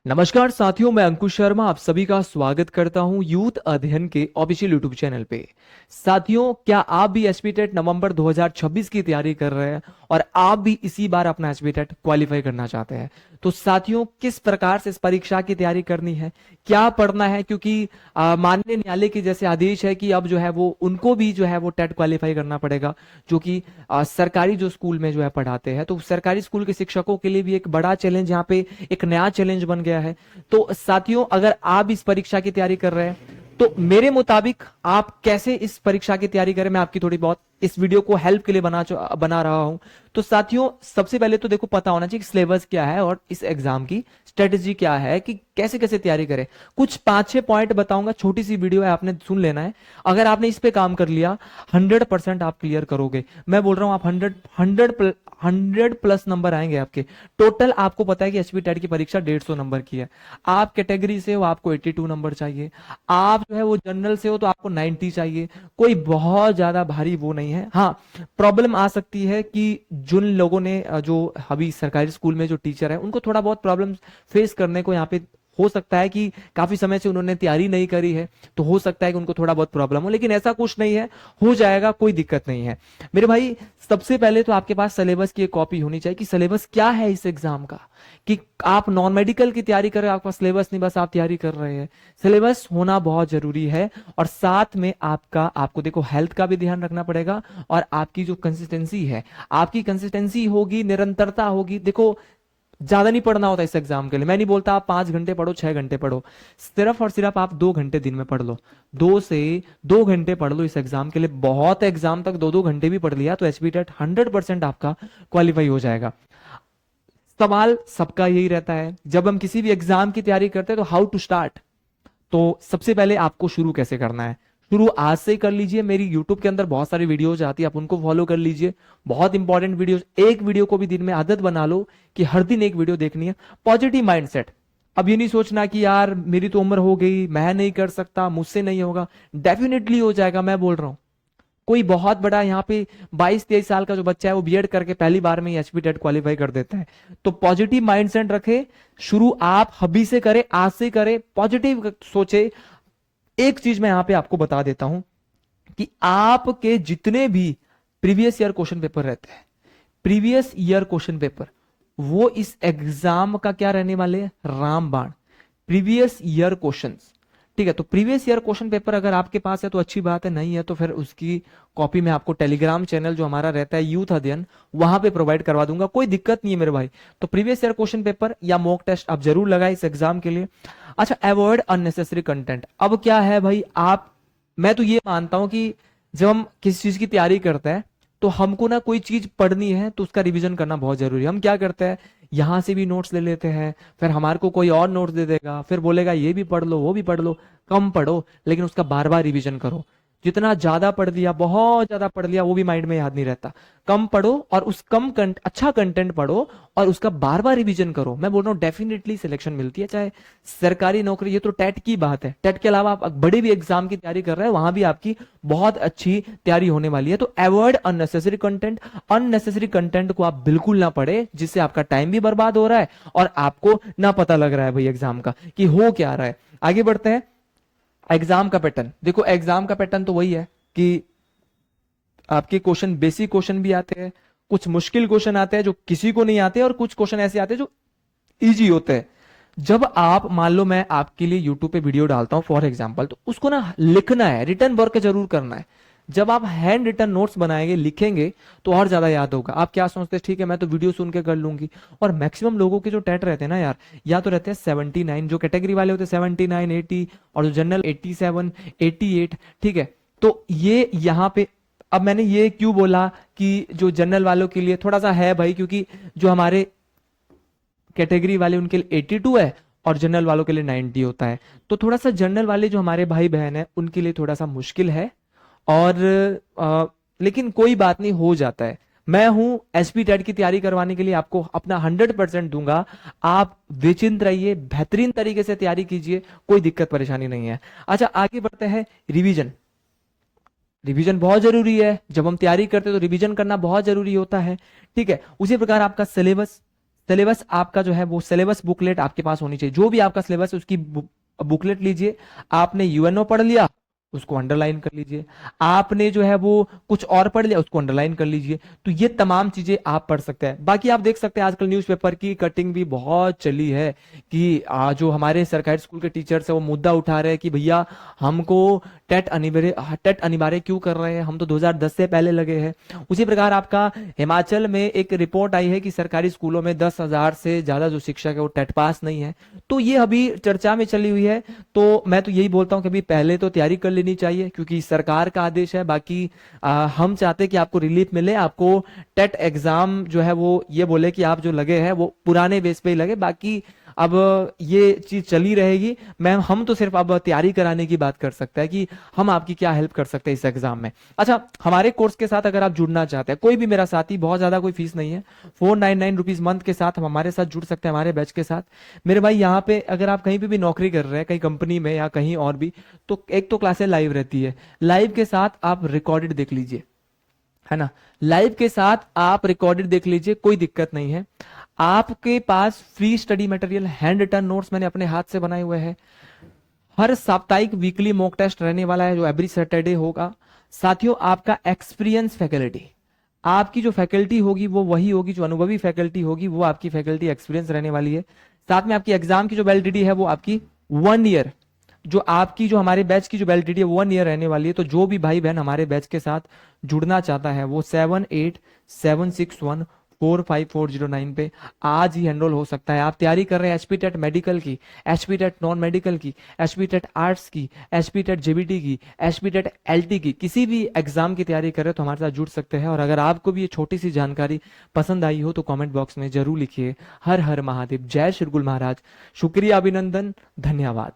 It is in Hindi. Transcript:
नमस्कार साथियों, मैं अंकुश शर्मा आप सभी का स्वागत करता हूं यूथ अध्ययन के ऑफिशियल यूट्यूब चैनल पे। साथियों, क्या आप भी एचपीटेट नवंबर 2026 की तैयारी कर रहे हैं और आप भी इसी बार अपना एचपीटेट क्वालिफाई करना चाहते हैं? तो साथियों, किस प्रकार से इस परीक्षा की तैयारी करनी है, क्या पढ़ना है, क्योंकि माननीय न्यायालय के जैसे आदेश है कि अब जो है वो उनको भी जो है वो टेट क्वालिफाई करना पड़ेगा, जो कि सरकारी जो स्कूल में जो है पढ़ाते हैं। तो सरकारी स्कूल के शिक्षकों के लिए भी एक बड़ा चैलेंज, यहाँ पे एक नया चैलेंज बन गया है। तो साथियों, अगर आप इस परीक्षा की तैयारी कर रहे हैं तो मेरे मुताबिक आप कैसे इस परीक्षा की तैयारी करें, मैं आपकी थोड़ी बहुत इस वीडियो को हेल्प के लिए बना रहा हूं। तो साथियों, सबसे पहले तो देखो, पता होना चाहिए कि सिलेबस क्या है और इस एग्जाम की स्ट्रेटेजी क्या है, कि कैसे कैसे तैयारी करें। कुछ 5-6 पॉइंट बताऊंगा, छोटी सी वीडियो है, आपने सुन लेना है। अगर आपने इस पे काम कर लिया 100% आप क्लियर करोगे। मैं बोल रहा हूं, आप 100 प्लस नंबर आएंगे आपके। टोटल आपको पता है कि एचपी टेट की परीक्षा 150 नंबर की है। आप कैटेगरी से हो, आपको 82 नंबर चाहिए। आप जो है वो जनरल से हो तो आपको 90 चाहिए। कोई बहुत ज्यादा भारी वो नहीं है। हाँ, प्रॉब्लम आ सकती है कि जिन लोगों ने जो अभी सरकारी स्कूल में जो टीचर है उनको थोड़ा बहुत प्रॉब्लम फेस करने को यहाँ पे हो सकता है कि काफी समय से उन्होंने तैयारी नहीं करी है, तो हो सकता है कि उनको थोड़ा बहुत प्रॉब्लम हो, लेकिन ऐसा कुछ नहीं है, हो जाएगा, कोई दिक्कत नहीं है मेरे भाई। सबसे पहले तो आपके पास सिलेबस की एक कॉपी होनी चाहिए कि सिलेबस क्या है इस एग्जाम का। कि आप नॉन मेडिकल की तैयारी कर रहे हैं, आपका सिलेबस नहीं, बस आप तैयारी कर रहे हैं। सिलेबस होना बहुत जरूरी है। और साथ में आपको देखो हेल्थ का भी ध्यान रखना पड़ेगा। और आपकी जो कंसिस्टेंसी है, आपकी कंसिस्टेंसी होगी, निरंतरता होगी। देखो, ज्यादा नहीं पढ़ना होता इस एग्जाम के लिए। मैं नहीं बोलता आप 5 घंटे पढ़ो, 6 घंटे पढ़ो, सिर्फ और सिर्फ आप 2 घंटे दिन में पढ़ लो। 2 से 2 घंटे पढ़ लो इस एग्जाम के लिए। बहुत एग्जाम तक 2-2 घंटे भी पढ़ लिया तो एचपी टेट 100% आपका क्वालिफाई हो जाएगा। सवाल सबका यही रहता है जब हम किसी भी एग्जाम की तैयारी करते हैं, तो हाउ टू स्टार्ट। तो सबसे पहले आपको शुरू कैसे करना है, शुरू आज से ही कर लीजिए। मेरी यूट्यूब के अंदर बहुत सारी वीडियोज आती है, आप उनको फॉलो कर लीजिए। बहुत इंपॉर्टेंट वीडियोज, एक वीडियो को भी दिन में आदत बना लो कि हर दिन एक वीडियो देखनी है। Positive mindset. अब ये नहीं सोचना कि यार मेरी तो उम्र हो गई, मैं नहीं कर सकता, मुझसे नहीं होगा। डेफिनेटली हो जाएगा, मैं बोल रहा हूं। कोई बहुत बड़ा यहाँ पे 22-23 साल का जो बच्चा है वो बीएड करके पहली बार में एचपी टेट क्वालिफाई कर देता है। तो पॉजिटिव माइंडसेट रखे। शुरू आप हबी से करें, आज से करें, पॉजिटिव सोचे। एक चीज मैं यहां पे आपको बता देता हूं कि आपके जितने भी प्रीवियस ईयर क्वेश्चन पेपर रहते हैं, प्रीवियस ईयर क्वेश्चन पेपर, वो इस एग्जाम का क्या रहने वाले हैं, रामबाण। प्रीवियस ईयर क्वेश्चंस, ठीक है। तो प्रीवियस ईयर क्वेश्चन पेपर अगर आपके पास है तो अच्छी बात है, नहीं है तो फिर उसकी कॉपी मैं आपको टेलीग्राम चैनल जो हमारा रहता है यूथ अध्ययन, वहां पे प्रोवाइड करवा दूंगा, कोई दिक्कत नहीं है मेरे भाई। तो प्रीवियस ईयर क्वेश्चन पेपर या मॉक टेस्ट आप जरूर लगाए इस एग्जाम के लिए। अच्छा, अवॉइड अननेसेसरी कंटेंट। अब क्या है भाई, मैं तो ये मानता हूं कि जब हम किसी चीज की तैयारी करते हैं तो हमको ना कोई चीज पढ़नी है तो उसका रिवीजन करना बहुत जरूरी है। हम क्या करते हैं, यहां से भी नोट्स ले लेते हैं, फिर हमारे को कोई और नोट्स दे देगा, फिर बोलेगा ये भी पढ़ लो, वो भी पढ़ लो। कम पढ़ो, लेकिन उसका बार बार रिवीजन करो। जितना ज्यादा पढ़ लिया, बहुत ज्यादा पढ़ लिया, वो भी माइंड में याद नहीं रहता। कम पढ़ो और उस अच्छा कंटेंट पढ़ो और उसका बार बार रिवीजन करो। मैं बोल रहा हूँ डेफिनेटली सिलेक्शन मिलती है, चाहे सरकारी नौकरी। ये तो टेट की बात है, टेट के अलावा आप बड़े भी एग्जाम की तैयारी कर रहे हैं, वहां भी आपकी बहुत अच्छी तैयारी होने वाली है। तो avoid unnecessary content. Unnecessary content को आप बिल्कुल ना पढ़े, जिससे आपका टाइम भी बर्बाद हो रहा है और आपको ना पता लग रहा है भाई एग्जाम का कि हो क्या रहा है। आगे बढ़ते हैं। एग्जाम का पैटर्न देखो, एग्जाम का पैटर्न तो वही है कि आपके क्वेश्चन, बेसिक क्वेश्चन भी आते हैं, कुछ मुश्किल क्वेश्चन आते हैं जो किसी को नहीं आते, और कुछ क्वेश्चन ऐसे आते हैं जो इजी होते हैं। जब आप मान लो मैं आपके लिए यूट्यूब पे वीडियो डालता हूं फॉर एग्जांपल, तो उसको ना लिखना है, रिटर्न वर्क जरूर करना है। जब आप हैंड रिटन नोट्स बनाएंगे, लिखेंगे, तो और ज्यादा याद होगा। आप क्या सोचते हैं, ठीक है मैं तो वीडियो सुन के कर लूंगी। और मैक्सिमम लोगों के जो टेट रहते हैं ना यार, या तो रहते हैं 79, जो कैटेगरी वाले होते हैं 79, 80, और जो जनरल 87, 88, ठीक है। तो ये यहाँ पे, अब मैंने ये क्यों बोला कि जो जनरल वालों के लिए थोड़ा सा है भाई, क्योंकि जो हमारे कैटेगरी वाले उनके लिए 82 है और जनरल वालों के लिए 90 होता है। तो थोड़ा सा जनरल वाले जो हमारे भाई बहन है उनके लिए थोड़ा सा मुश्किल है। और लेकिन कोई बात नहीं, हो जाता है। मैं हूं एसपी टेट की तैयारी करवाने के लिए, आपको अपना 100% दूंगा। आप बेचिंत रहिए, बेहतरीन तरीके से तैयारी कीजिए, कोई दिक्कत परेशानी नहीं है। अच्छा, आगे बढ़ते हैं। रिवीजन, रिवीजन बहुत जरूरी है। जब हम तैयारी करते हैं तो रिवीजन करना बहुत जरूरी होता है, ठीक है। उसी प्रकार आपका सिलेबस, सिलेबस आपका जो है वो सिलेबस बुकलेट आपके पास होनी चाहिए। जो भी आपका सिलेबस है उसकी बुकलेट लीजिए। आपने यूएनओ पढ़ लिया, उसको अंडरलाइन कर लीजिए। आपने जो है वो कुछ और पढ़ लिया, उसको अंडरलाइन कर लीजिए। तो ये तमाम चीजें आप पढ़ सकते हैं। बाकी आप देख सकते हैं आजकल न्यूज़पेपर की कटिंग भी बहुत चली है कि जो हमारे सरकारी स्कूल के टीचर्स है वो मुद्दा उठा रहे हैं कि भैया हमको टेट अनिवार्य क्यों कर रहे हैं, हम तो 2010 से पहले लगे हैं। उसी प्रकार आपका हिमाचल में एक रिपोर्ट आई है कि सरकारी स्कूलों में 10,000 से ज्यादा जो शिक्षक है वो टेट पास नहीं है। तो ये अभी चर्चा में चली हुई है। तो मैं तो यही बोलता हूं कि अभी पहले तो तैयारी कर लेनी चाहिए, क्योंकि सरकार का आदेश है। बाकी हम चाहते हैं कि आपको रिलीफ मिले, आपको टेट एग्जाम जो है वो ये बोले कि आप जो लगे हैं वो पुराने बेस पे ही लगे। बाकी अब ये चीज चली रहेगी। हम तो सिर्फ अब तैयारी कराने की बात कर सकते हैं कि हम आपकी क्या हेल्प कर सकते हैं इस एग्जाम में। अच्छा, हमारे कोर्स के साथ अगर आप जुड़ना चाहते हैं, कोई भी मेरा साथी, बहुत ज्यादा कोई फीस नहीं है, 499 रुपीज मंथ के साथ हम हमारे साथ जुड़ सकते हैं, हमारे बैच के साथ। मेरे भाई यहाँ पे अगर आप कहीं पे भी नौकरी कर रहे हैं, कहीं कंपनी में या कहीं और भी, तो एक तो क्लासेस लाइव रहती है, लाइव के साथ आप रिकॉर्डेड देख लीजिए, है ना। लाइव के साथ आप रिकॉर्डेड देख लीजिए, कोई दिक्कत नहीं है। आपके पास free study material, hand written notes मैंने अपने हाथ से बनाए हुए हैं। हर साप्ताहिक वीकली मॉक टेस्ट रहने वाला है जो एवरी सैटरडे होगा। साथियों, आपका एक्सपीरियंस फैकल्टी, आपकी जो फैकल्टी होगी वो वही होगी, जो अनुभवी फैकल्टी होगी वो आपकी फैकल्टी एक्सपीरियंस रहने वाली है। साथ में आपकी एग्जाम की जो वैलिडिटी है वो आपकी 1 ईयर, जो आपकी जो हमारे बैच की जो वैलिडिटी है 1 ईयर रहने वाली है। तो जो भी भाई बहन हमारे बैच के साथ जुड़ना चाहता है वो 7876145409 पे आज ही एनरोल हो सकता है। आप तैयारी कर रहे हैं एचपी टेट मेडिकल की, एचपी टेट नॉन मेडिकल की, एचपी टेट आर्ट्स की, एचपी टेट जेबीटी की, एचपी टेट एलटी की, किसी भी एग्जाम की तैयारी कर रहे हो तो हमारे साथ जुड़ सकते हैं। और अगर आपको भी ये छोटी सी जानकारी पसंद आई हो तो कमेंट बॉक्स में जरूर लिखिए। हर हर महादेव, जय श्री गुरु महाराज। शुक्रिया, अभिनंदन, धन्यवाद।